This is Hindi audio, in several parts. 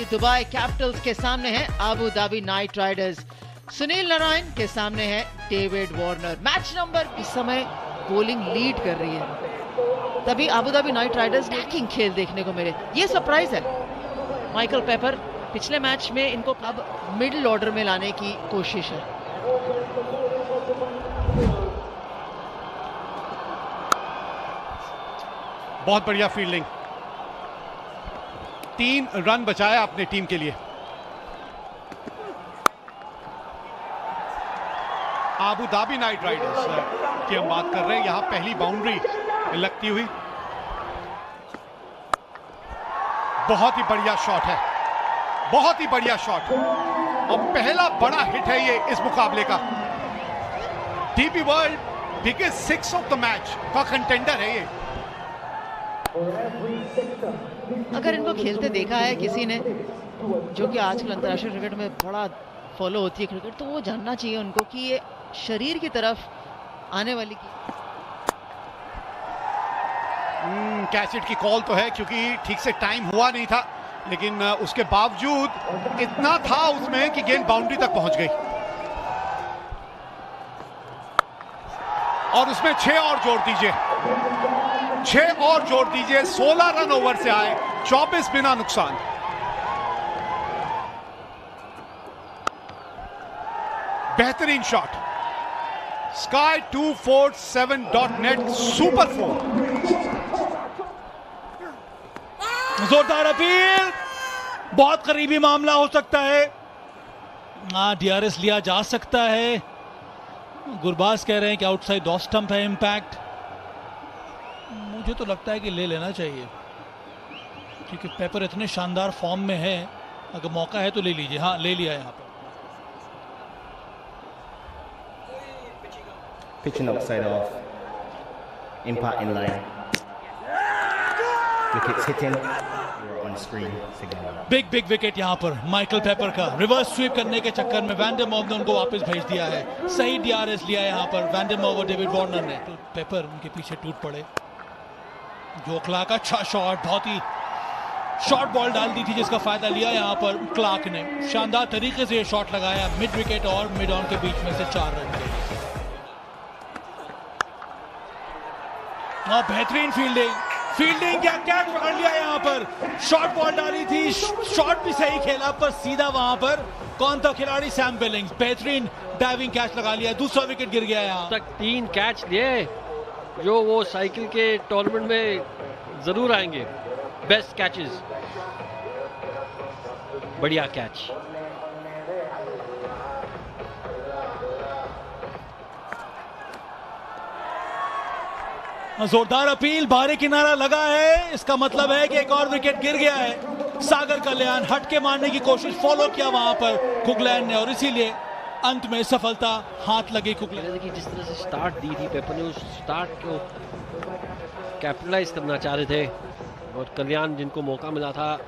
दुबई कैपिटल्स के सामने है Abu Dhabi Knight Riders. Sunil Narayan के सामने है डेविड वार्नर। मैच नंबर इस समय बॉलिंग लीड कर रही है, तभी Abu Dhabi Knight Riders attacking खेल देखने को मिले, ये सरप्राइज है। माइकल पेपर पिछले मैच में इनको अब मिडिल ऑर्डर में लाने की कोशिश है। बहुत बढ़िया फील्डिंग, 3 रन बचाया अपने टीम के लिए। अबू धाबी नाइट राइडर्स की हम बात कर रहे हैं, यहां पहली बाउंड्री लगती हुई। बहुत ही बढ़िया शॉट है, बहुत ही बढ़िया शॉट, और पहला बड़ा हिट है ये इस मुकाबले का। DP world biggest 6 of the match का कंटेंडर है ये। अगर इनको खेलते देखा है किसी ने, जो कि आजकल अंतर्राष्ट्रीय क्रिकेट में बड़ा फॉलो होती है क्रिकेट, तो वो जानना चाहिए उनको कि ये शरीर की तरफ आने वाली कैच इट की कॉल तो है, क्योंकि ठीक से टाइम हुआ नहीं था, लेकिन उसके बावजूद इतना था उसमें कि गेंद बाउंड्री तक पहुंच गई, और उसमें 6 और जोड़ दीजिए, 6 और जोड़ दीजिए। 16 रन ओवर से आए, 24 बिना नुकसान। बेहतरीन शॉट, sky247.net सुपर 4। जोरदार अपील, बहुत करीबी मामला हो सकता है। डीआरएस लिया जा सकता है। गुरबाज कह रहे हैं कि आउटसाइड ऑफ स्टंप है इम्पैक्ट। मुझे तो लगता है कि ले लेना चाहिए, क्योंकि पेपर इतने शानदार फॉर्म में है, अगर मौका है तो ले लीजिए। हाँ, ले लिया यहाँ पे। Pitching outside off, impact in line, wickets hitting, you're on screen signal. Big wicket यहाँ पर माइकल पेपर का। रिवर्स स्वीप करने के चक्कर में वैंडरमॉग ने उनको वापस भेज दिया है। सही डीआरएस लिया है यहाँ पर वैंडरमॉग और डेविड वार्नर ने। तो पेपर उनके पीछे टूट पड़े। जो क्लार्क अच्छा शॉट, बहुत ही शॉर्ट बॉल डाल दी थी, जिसका फायदा लिया यहाँ पर क्लार्क ने। शानदार तरीके से ये शॉट लगाया मिड विकेट और मिड ऑन के बीच में से 4 रन के। बेहतरीन फील्डिंग क्या कैच पकड़ लिया यहाँ पर। शॉर्ट बॉल डाली थी, शॉट भी सही खेला, पर सीधा वहां पर कौन था खिलाड़ी, सैम बिलिंग्स। बेहतरीन डाइविंग कैच लगा लिया, दूसरा विकेट गिर गया यहाँ तक। 3 कैच लिए जो वो साइकिल के टूर्नामेंट में जरूर आएंगे। बेस्ट कैचेस, बढ़िया कैच। जोरदार अपील, बाहरी किनारा लगा है, इसका मतलब है कि एक और विकेट गिर गया है। सागर कल्याण हट के मारने की कोशिश, फॉलो किया वहां पर कुगलैन ने, और इसीलिए अंत में सफलता हाथ लगी कुगलैन की। जिस तरह से स्टार्ट दी थी पेपर ने, उस स्टार्ट को कैपिटलाइज करना चाह रहे थे, और कल्याण जिनको मौका मिला था।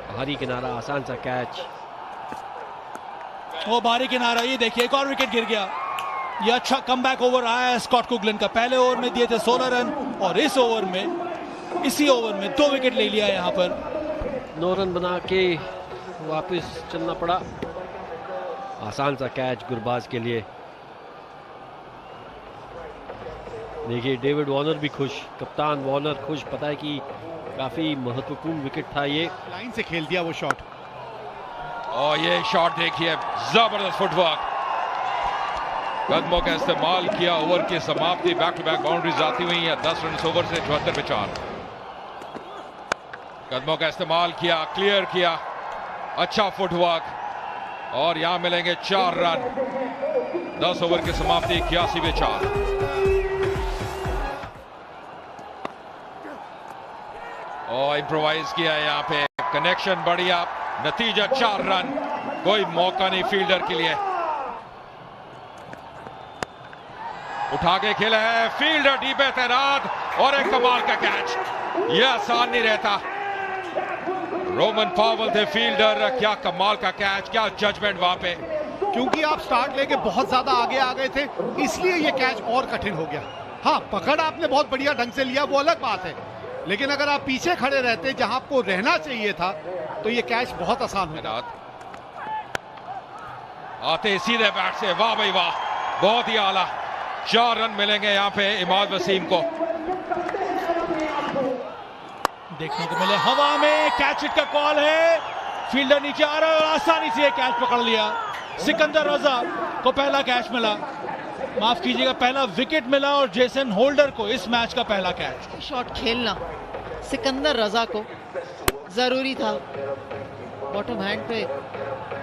बाहरी किनारा, आसान सा कैच। वो बाहरी किनारा, ये देखिए एक और विकेट गिर गया। ये अच्छा कमबैक ओवर आया है स्कॉट कुगलन का। पहले ओवर में दिए थे 16 रन, और इस ओवर में, इसी ओवर में 2 विकेट ले लिया यहाँ पर। 9 रन बना के वापस चलना पड़ा। आसान सा कैच गुरबाज के लिए। देखिए डेविड वार्नर भी खुश, कप्तान वार्नर खुश, पता है कि काफी महत्वपूर्ण विकेट था ये। लाइन से खेल दिया वो शॉट, और ये शॉट देखिए, जबरदस्त फुटवर्क, कदमों का इस्तेमाल किया। ओवर की समाप्ति, बैक टू बैक बाउंड्रीज आती हुई है। 10 रन ओवर से 74 पे 4। कदमों का इस्तेमाल किया, क्लियर किया, अच्छा फुटवर्क, और यहां मिलेंगे 4 रन। 10 ओवर की समाप्ति, 81 पे 4। और इम्प्रोवाइज किया यहाँ पे, कनेक्शन बढ़िया, नतीजा 4 रन। कोई मौका नहीं फील्डर के लिए। उठा के खेला है, फील्डर डी पे तैनात, और एक कमाल का कैच। यह आसान नहीं रहता। रोमन पावल थे फील्डर, क्या कमाल का कैच, क्या जजमेंट वहां पे। क्योंकि आप स्टार्ट लेके बहुत ज्यादा आगे आ गए थे, इसलिए ये कैच और कठिन हो गया। हाँ, पकड़ आपने बहुत बढ़िया ढंग से लिया, वो अलग बात है, लेकिन अगर आप पीछे खड़े रहते जहां आपको रहना चाहिए था तो ये कैच बहुत आसान होता। आते सीधे बैट से, वाह भाई वाह, बहुत ही आला। 4 रन मिलेंगे यहाँ पे इमाद वसीम को। देखने को मिले हवा में कैच हिट का कॉल है, फील्डर नीचे आ रहा है और आसानी से कैच पकड़ लिया। सिकंदर रजा को पहला कैच मिला, माफ कीजिएगा पहला विकेट मिला, और जेसन होल्डर को इस मैच का पहला कैच। शॉट खेलना सिकंदर रजा को जरूरी था, बॉटम हैंड पे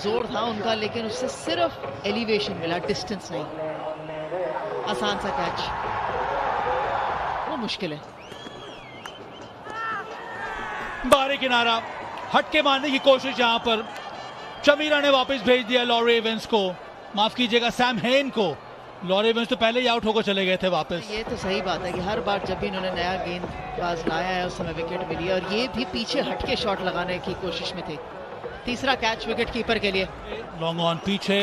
जोर था उनका, लेकिन उससे सिर्फ एलिवेशन मिला, डिस्टेंस नहीं। आसान सा कैच, वो मुश्किल है। बाहरी किनारा हटके मारने की कोशिश, यहां पर चमीरा ने वापस भेज दिया लॉरी एवेंस को, माफ कीजिएगा सैम हेन को। लॉरी एवेंस तो पहले ही आउट होकर चले गए थे वापस। ये तो सही बात है कि हर बार जब भी इन्होंने नया गेंदबाज लाया है उस समय विकेट मिली, और ये भी पीछे हटके शॉट लगाने की कोशिश में थे। तीसरा कैच विकेट कीपर के लिए। लॉन्ग ऑन पीछे,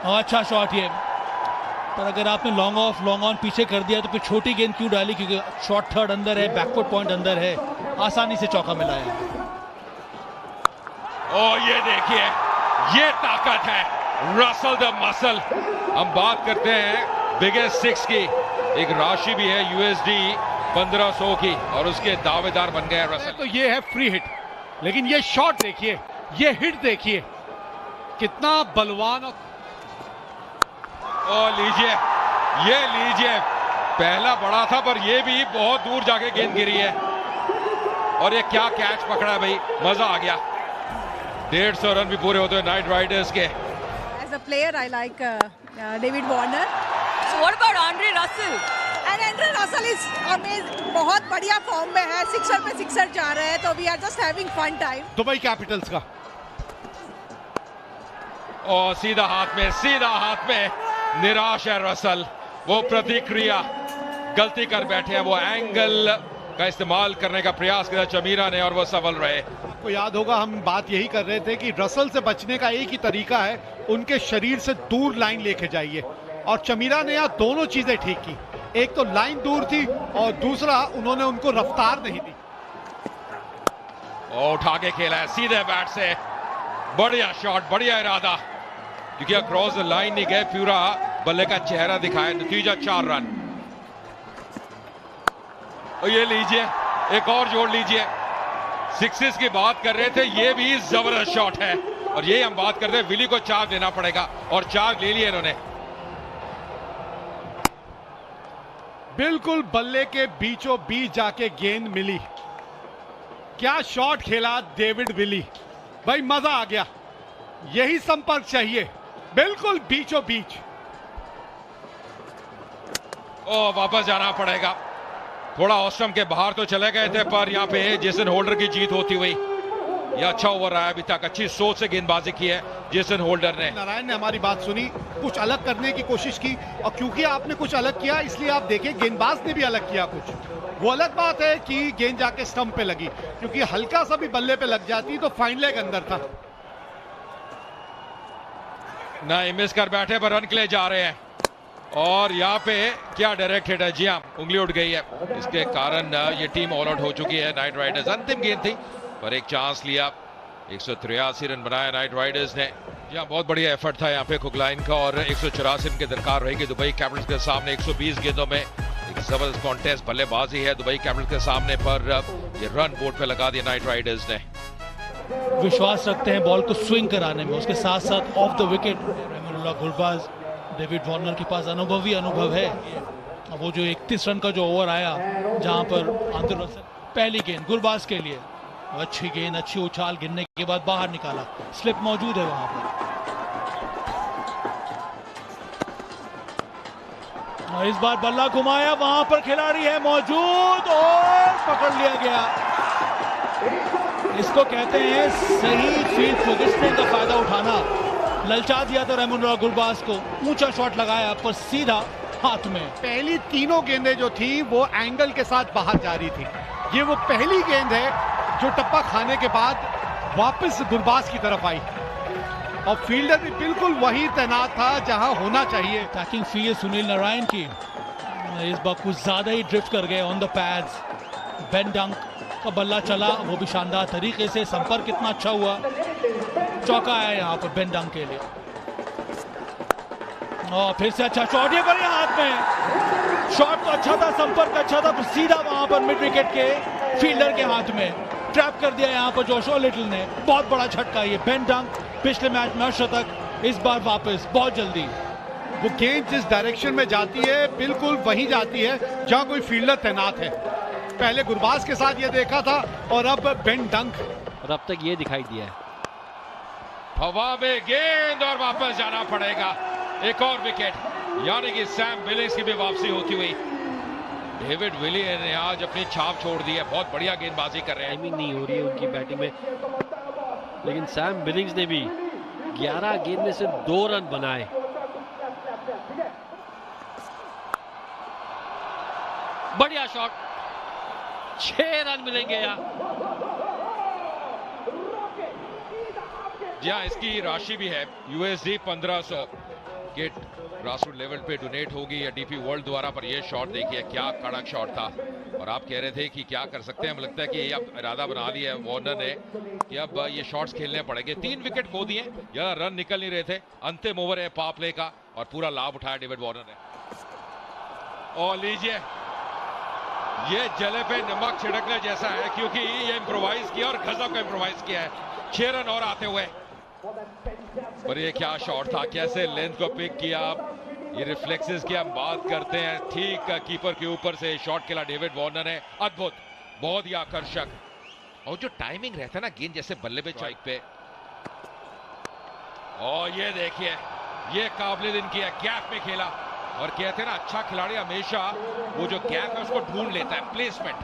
अच्छा शॉट ये, पर अगर आपने लॉन्ग ऑन पीछे कर दिया तो फिर छोटी गेंद क्यों डाली, क्योंकि शॉट थर्ड अंदर है, बैकफुट पॉइंट अंदर है, आसानी से चौका मिला है। ओ ये देखिए, ये ताकत है, रसल द मसल। हम बात करते हैं बिगेस्ट 6 की, एक राशि भी है USD 1500 की, और उसके दावेदार बन गए रसल। तो ये है फ्री हिट, लेकिन ये शॉट देखिए, ये हिट देखिए, कितना बलवान। और लीजिए, ये लीजिए, पहला बड़ा था पर ये भी बहुत दूर जाके गेंद गिरी है, और ये क्या कैच पकड़ा है भाई, मजा आ गया। 150 रन भी पूरे होते हैं नाइट राइडर्स के। As a player, I like David Warner. So what about Andre Russell? And Andre Russell is amazing, बहुत बढ़िया फॉर्म में है, सिक्सर पे सिक्सर जा रहे हैं, तो we are just having fun time. Dubai Capitals का, और सीधा हाथ में निराश है रसल। वो प्रतिक्रिया गलती कर बैठे हैं, वो एंगल का इस्तेमाल करने का प्रयास किया चमीरा ने, और वो सफल रहे। आपको याद होगा हम बात यही कर रहे थे कि रसल से बचने का एक ही तरीका है, उनके शरीर से दूर लाइन लेके जाइए, और चमीरा ने यहाँ दोनों चीजें ठीक की। एक तो लाइन दूर थी, और दूसरा उन्होंने उनको रफ्तार नहीं दी। और उठा के खेला है सीधे बैट से, बढ़िया शॉट, बढ़िया इरादा, क्योंकि अक्रॉस द लाइन नहीं गए, पूरा बल्ले का चेहरा दिखाया। नतीजा 4 रन। और ये लीजिए, एक और जोड़ लीजिए, सिक्सेस की बात कर रहे थे, ये भी जबरदस्त शॉट है, और ये हम बात कर रहे हैं विली को चार्ज लेना पड़ेगा, और चार्ज ले लिया इन्होंने। बिल्कुल बल्ले के बीचों बीच जाके गेंद मिली। क्या शॉट खेला डेविड विली, भाई मजा आ गया। यही संपर्क चाहिए, बिल्कुल बीचों बीच। ओ वापस जाना पड़ेगा, थोड़ा ऑस्ट्रम के बाहर तो चले गए थे, पर यहाँ पे जेसन होल्डर की जीत होती हुई। यह अच्छा ओवर रहा है अभी तक, अच्छी सोच से गेंदबाजी की है जेसन होल्डर ने। नारायण ने हमारी बात सुनी, कुछ अलग करने की कोशिश की, और क्योंकि आपने कुछ अलग किया इसलिए आप देखें गेंदबाज ने भी अलग किया कुछ। वो अलग बात है कि गेंद जाके स्टंप पे लगी, क्योंकि हल्का सा भी बल्ले पे लग जाती तो फाइन लेग अंदर था। नहीं, मिस कर बैठे पर रन के लिए जा रहे हैं, और यहाँ पे क्या डायरेक्ट हिट है, जी हाँ उंगली उठ गई है, इसके कारण ये टीम ऑल आउट हो चुकी है। नाइट राइडर्स अंतिम गेंद थी पर एक चांस लिया, 183 रन बनाया नाइट राइडर्स ने। जी हाँ, बहुत बढ़िया एफर्ट था यहाँ पे कुकलाइन का, और 184 रन की दरकार रहेगी दुबई कैपिटल्स के सामने। 120 गेंदों में एक जबरदस्त कॉन्टेस्ट बल्लेबाजी है दुबई कैपिटल्स के सामने, पर ये रन बोर्ड पे लगा दिया नाइट राइडर्स ने। विश्वास रखते हैं बॉल को स्विंग कराने में, उसके साथ साथ of the wicket Rahmanullah Gurbaz, David Warner के पास अनुभव है। अब वो जो 31 रन का जो ओवर आया, जहां पर आंद्रे रसल पहली गेंद गुरबाज के लिए, अच्छी गेंद, अच्छी उछाल, गिरने के बाद बाहर निकाला, स्लिप मौजूद है वहां पर। और इस बार बल्ला घुमाया, वहां पर खिलाड़ी है मौजूद, और पकड़ लिया गया। इसको कहते हैं सही फील्ड पोजीशनिंग का फायदा उठाना। ललचा दिया था रहमानुल्लाह गुरबाज को, ऊंचा शॉट लगाया पर सीधा हाथ में। पहली तीनों गेंदें जो थी वो एंगल के साथ बाहर जा रही थी, ये वो पहली गेंद है जो टप्पा खाने के बाद वापस गुरबाज की तरफ आई, और फील्डर भी बिल्कुल वही तैनात था जहां होना चाहिए। अटैकिंग फील्ड सुनील नारायण की, इस बार कुछ ज्यादा ही ड्रिफ्ट कर गए ऑन द पैड्स। बेन डंक का बल्ला चला, वो भी शानदार तरीके से, संपर्क कितना अच्छा हुआ, चौका आया यहाँ पर बेन डंक के लिए। और फिर से अच्छा शॉट, ये बढ़िया हाथ में, शॉट तो अच्छा था, संपर्क अच्छा था, सीधा वहां पर मिड विकेट के फील्डर के हाथ में ट्रैप कर दिया यहाँ पर जोशुआ लिटिल ने। बहुत बड़ा झटका ये। बेन डंक पिछले मैच में शतक, इस बार वापस बहुत जल्दी। वो गेंद जिस डायरेक्शन में जाती है बिल्कुल वहीं जाती है जहां कोई फील्डर तैनात है। पहले गुरबाज के साथ ये देखा था और अब बेन डंक, और अब तक ये दिखाई दिया है। हवा में गेंद और वापस जाना पड़ेगा। एक और विकेट, यानी कि सैम बिलिंग्स की भी वापसी होती हुई। डेविड विली ने आज अपनी छाप छोड़ दी है, बहुत बढ़िया गेंदबाजी कर रहे हैं। टाइमिंग नहीं हो रही है उनकी बैटिंग में, लेकिन सैम बिलिंग्स ने भी 11 गेंद में सिर्फ 2 रन बनाए। बढ़िया शॉट, 6 रन मिलेंगे यहाँ। जी हाँ, इसकी राशि भी है USD 1500 के ग्रासरूट लेवल पे डोनेट होगी या DP वर्ल्ड द्वारा। पर ये शॉट देखिए, क्या कड़क शॉट था। और आप कह रहे थे कि क्या कर सकते हैं, हमें लगता है कि अब इरादा बना लिया है वार्नर ने कि अब ये शॉट्स खेलने पड़ेंगे। 3 विकेट खो दिए, या रन निकल नहीं रहे थे। अंतिम ओवर है पावर प्ले का और पूरा लाभ उठाया डेविड वार्नर ने। और लीजिए, ये जले पे नमक छिड़कने जैसा है, क्योंकि ये इम्प्रोवाइज किया और गजब का इम्प्रोवाइज किया है। 6 रन और आते हुए। पर ये क्या शॉट था, कैसे लेंथ को पिक किया। ये रिफ्लेक्सेस की हम बात करते हैं, ठीक कीपर के ऊपर से शॉट खेला डेविड वार्नर ने। अद्भुत, बहुत ही आकर्षक। और जो टाइमिंग रहता है ना गेंद जैसे बल्ले पे स्ट्राइक पे। और ये देखिए, ये काबिल इनकी है, गैप में खेला। और कहते हैं ना, अच्छा खिलाड़ी हमेशा वो जो गैप है उसको ढूंढ लेता है, प्लेसमेंट।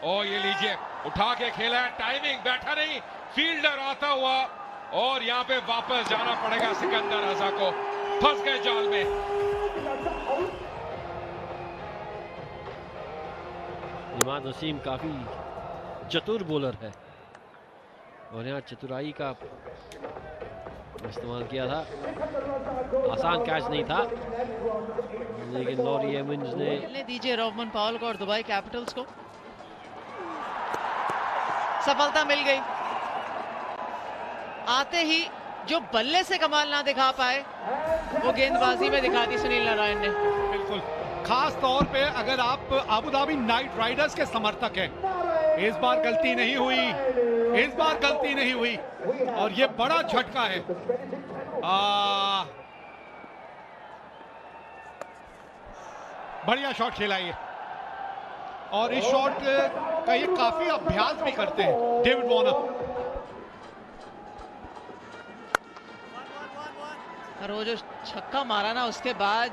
और ये लीजिए, उठा के खेला है, टाइमिंग, बैठा नहीं, फील्डर आता हुआ। और यहां पे वापस जाना पड़ेगा सिकंदर रजा को, फंस गए जाल में। इमाद वसीम काफी चतुर बॉलर है और यहाँ चतुराई का इस्तेमाल किया था। आसान कैच नहीं था, लेकिन लॉरी एमिन्स ने दीजिए रोमन पॉवेल को और दुबई कैपिटल्स को। सफलता मिल गई। आते ही जो बल्ले से कमाल ना दिखा पाए, वो गेंदबाजी में दिखा दी सुनील नारायण ने। बिल्कुल, खास तौर पे अगर आप आबू धाबी नाइट राइडर्स के समर्थक हैं, इस बार गलती नहीं हुई, इस बार गलती नहीं हुई। और ये बड़ा झटका है। बढ़िया शॉट खेला ये, और इस शॉट का ये काफी अभ्यास भी करते हैं डेविड वार्नर। और वो जो छक्का मारा ना, उसके बाद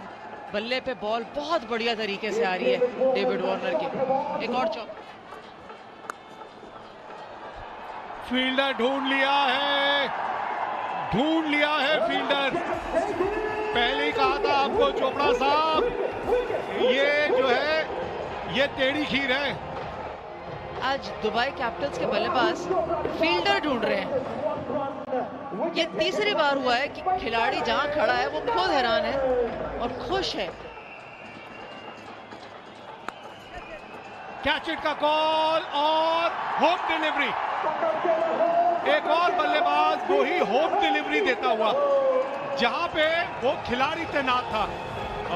बल्ले पे बॉल बहुत बढ़िया तरीके से आ रही है डेविड वार्नर की। एक और चौका, फील्डर ढूंढ लिया है, ढूंढ लिया है फील्डर। पहले ही कहा था आपको चोपड़ा साहब, ये जो है ये टेढ़ी खीर है। आज दुबई कैपिटल्स के बल्लेबाज फील्डर ढूंढ रहे हैं। ये तीसरी बार हुआ है कि खिलाड़ी जहां खड़ा है वो खुद हैरान है और खुश है। कैच इट का कॉल और होम डिलीवरी। एक और बल्लेबाज वो ही होम डिलीवरी देता हुआ जहां पे वो खिलाड़ी तैनात था।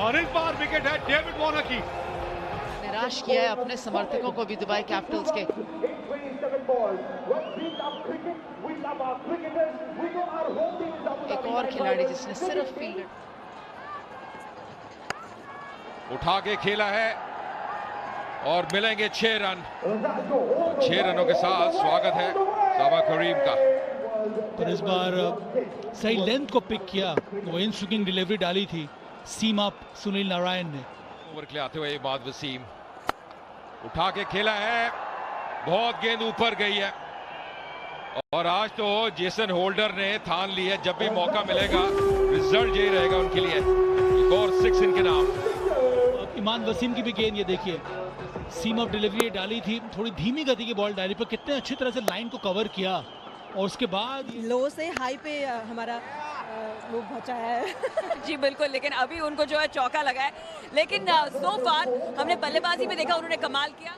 और इस बार विकेट है डेविड वार्नर की। निराश किया है अपने समर्थकों को भी दुबई कैपिटल्स के। एक और खिलाड़ी जिसने सिर्फ फील्डर उठा के खेला है और मिलेंगे 6 रन। 6 रनों के साथ स्वागत है साबा करीम का। पर इस बार सही लेंथ को पिक किया, वो इन स्विंगिंग डिलीवरी डाली थी सीम अप सुनील नारायण ने। ओवर के लिए आते हुए इमाद वसीम उठा के खेला है, बहुत गेंद ऊपर गई है। और आज तो जेसन होल्डर ने ठान ली है, जब भी मौका मिलेगा रिजल्ट यही रहेगा उनके लिए। एक और 6 इनके नाम। इमाद वसीम की भी गेंद ये देखिए, सीम अप डिलीवरी डाली थी, थोड़ी धीमी गति की बॉल डाली, पर कितने अच्छी तरह से लाइन को कवर किया। और उसके बाद लो से हाई पे हमारा वो बचाया है। जी बिल्कुल, लेकिन अभी उनको जो है चौका लगा है, लेकिन सो फार हमने बल्लेबाजी में देखा उन्होंने कमाल किया।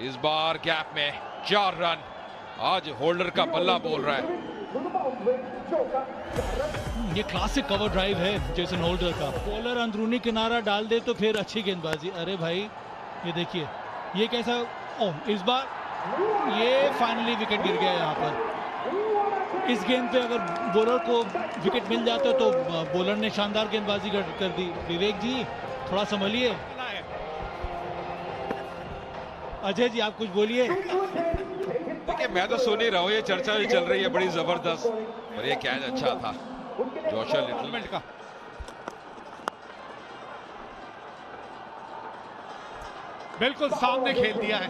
इस बार गैप में 4 रन। आज होल्डर का बल्ला बोल रहा है। ये क्लासिक कवर ड्राइव है जेसन होल्डर का। बॉलर अंदरूनी किनारा डाल दे तो फिर अच्छी गेंदबाजी। अरे भाई ये देखिए ये कैसा, ओह इस बार ये फाइनली विकेट गिर गया यहाँ पर। इस गेंद पे अगर बॉलर को विकेट मिल जाता तो बॉलर ने शानदार गेंदबाजी कर दी। विवेक जी थोड़ा संभलिए। अजय जी आप कुछ बोलिए। देखिए मैं तो सुन ही रहा हूँ, ये चर्चा भी चल रही है बड़ी जबरदस्त, और ये कैच अच्छा था जोशा लिटिल का। बिल्कुल सामने खेल दिया है,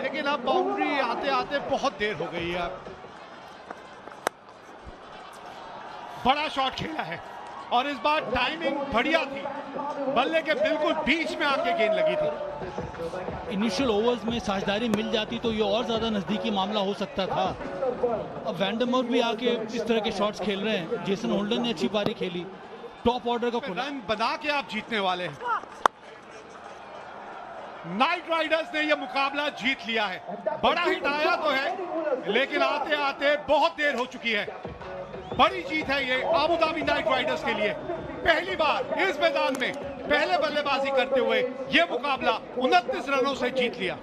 लेकिन अब बाउंड्री आते आते बहुत देर हो गई है। बड़ा शॉट खेला है और इस बार टाइमिंग बढ़िया थी, बल्ले के बिल्कुल बीच में आके गेंद लगी थी। इनिशियल ओवर्स में साझेदारी मिल जाती तो ये और ज्यादा नजदीकी मामला हो सकता था। अब वैंडमोर भी आके इस तरह के शॉट्स खेल रहे हैं। जेसन होल्डर ने अच्छी पारी खेली, टॉप ऑर्डर का रन बना के आप जीतने वाले हैं। नाइट राइडर्स ने यह मुकाबला जीत लिया है। बड़ा हिट आया तो है, लेकिन आते आते बहुत देर हो चुकी है। बड़ी जीत है ये आबू धाबी नाइट राइडर्स के लिए। पहली बार इस मैदान में पहले बल्लेबाजी करते हुए यह मुकाबला 29 रनों से जीत लिया।